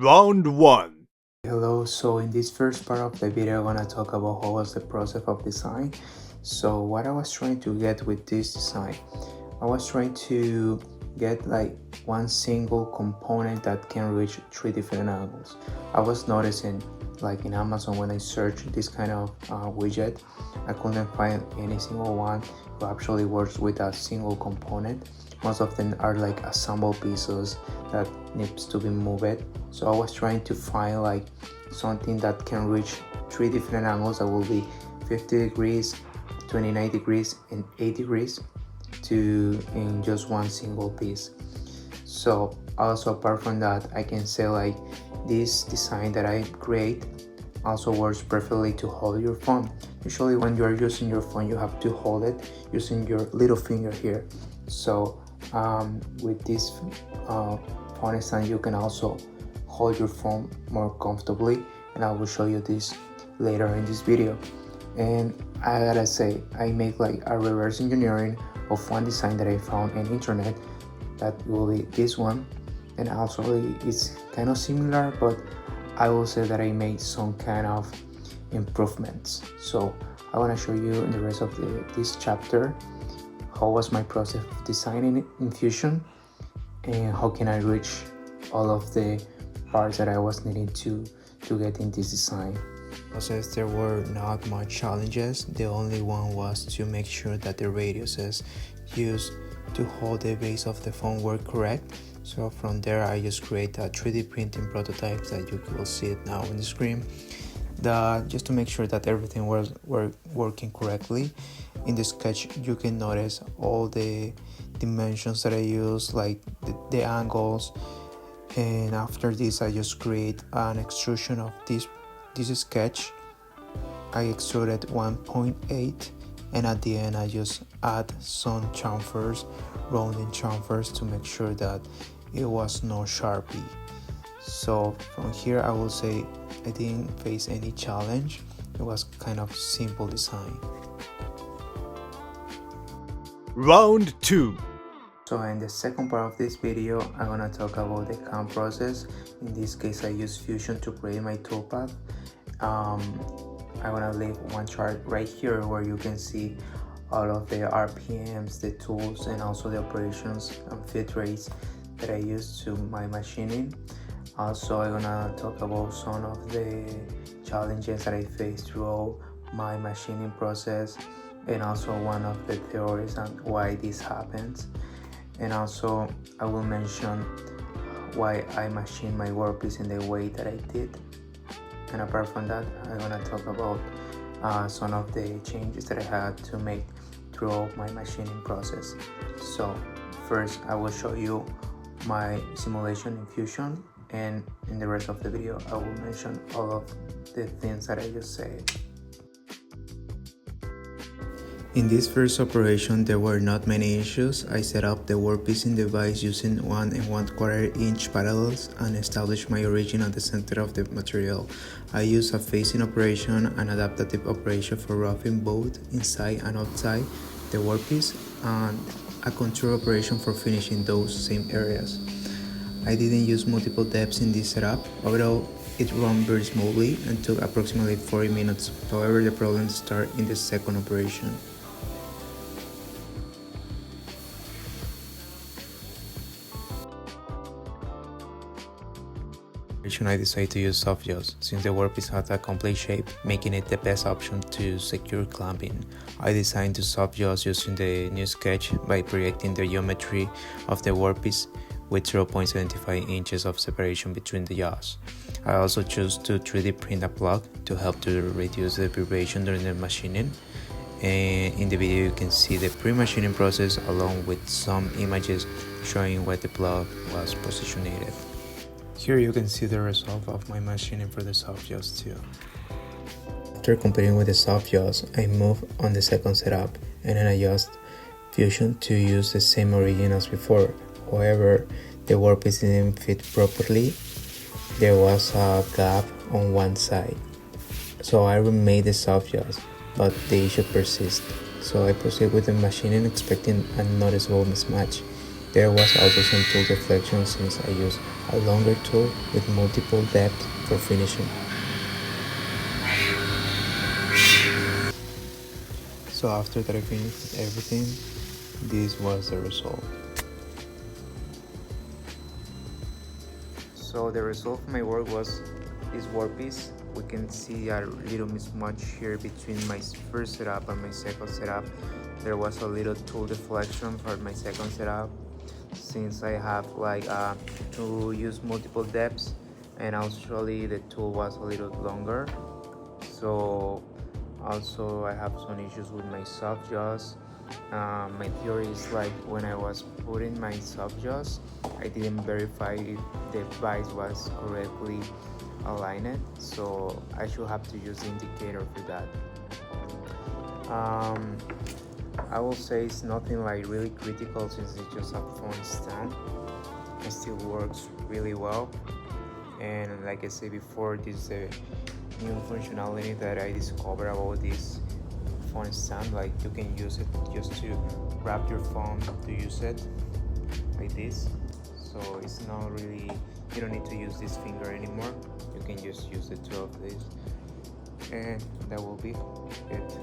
Round 1. Hello, so in this first part of the video I'm gonna talk about how was the process of design. So what I was trying to get with this design, I was trying to get like one single component that can reach 3 different angles. I was noticing like in Amazon when I searched this kind of widget, I couldn't find any single one who actually works with a single component. Most of them are like assembled pieces that needs to be moved. So I was trying to find like something that can reach 3 different angles that will be 50 degrees, 29 degrees and 8 degrees in just one single piece. So also apart from that, I can say like this design that I create also works perfectly to hold your phone. Usually when you are using your phone, you have to hold it using your little finger here. So with this phone stand, you can also hold your phone more comfortably, and I will show you this later in this video. And I gotta say, I make like a reverse engineering of one design that I found on internet. That will be this one, and also it's kind of similar, but I will say that I made some kind of improvements. So I want to show you in the rest of this chapter how was my process of designing in Fusion and how can I reach all of the parts that I was needing to get in this design. Process, there were not much challenges. The only one was to make sure that the radiuses used to hold the base of the phone were correct. So from there I just create a 3D printing prototype that you will see it now on the screen. Just to make sure that everything was working correctly. In the sketch you can notice all the dimensions that I use, like the angles, and after this I just create an extrusion of this sketch. I extruded 1.8, and at the end I just add some chamfers, rounding chamfers, to make sure that it was no Sharpie. So from here I will say I didn't face any challenge. It was kind of simple design. Round 2. So in the second part of this video, I'm gonna talk about the CAM process. In this case, I use Fusion to create my toolpath. I'm gonna leave one chart right here where you can see all of the RPMs, the tools, and also the operations and feed rates that I use to my machining. Also, I'm gonna talk about some of the challenges that I faced throughout my machining process, and also one of the theories on why this happens. And also I will mention why I machine my workpiece in the way that I did. And apart from that, I'm gonna talk about some of the changes that I had to make throughout my machining process. So first I will show you my simulation in Fusion, and in the rest of the video I will mention all of the things that I just said. In this first operation, there were not many issues. I set up the workpiecing device using 1 1/4 inch parallels and established my origin at the center of the material. I used a facing operation and adaptive operation for roughing both inside and outside the workpiece, and a contour operation for finishing those same areas. I didn't use multiple depths in this setup, although it ran very smoothly and took approximately 40 minutes. However, the problems start in the second operation. I decided to use soft jaws since the workpiece had a complete shape, making it the best option to secure clamping. I designed the soft jaws using the new sketch by projecting the geometry of the workpiece with 0.75 inches of separation between the jaws. I also chose to 3D print a plug to help to reduce the vibration during the machining. And in the video you can see the pre-machining process along with some images showing where the plug was positioned. Here you can see the result of my machining for the soft jaws too. After completing with the soft jaws, I move on the second setup and then adjust Fusion to use the same origin as before. However, the workpiece didn't fit properly. There was a gap on one side. So I remade the soft jaws, but the issue persists. So I proceed with the machining expecting a noticeable mismatch. There was also some tool deflection since I used a longer tool with multiple depth for finishing. So after that I finished everything, this was the result. So the result of my work was this workpiece. We can see a little mismatch here between my first setup and my second setup. There was a little tool deflection for my second setup since I have to use multiple depths, and actually the tool was a little longer. So also I have some issues with my soft jaws. My theory is like when I was putting my soft jaws, I didn't verify if the vise was correctly aligned, so I should have to use the indicator for that. I will say it's nothing like really critical since it's just a phone stand. It still works really well, and like I said before, this is a new functionality that I discovered about this phone stand. Like you can use it just to wrap your phone to use it like this, so it's not really, you don't need to use this finger anymore. You can just use the two of these, and that will be it.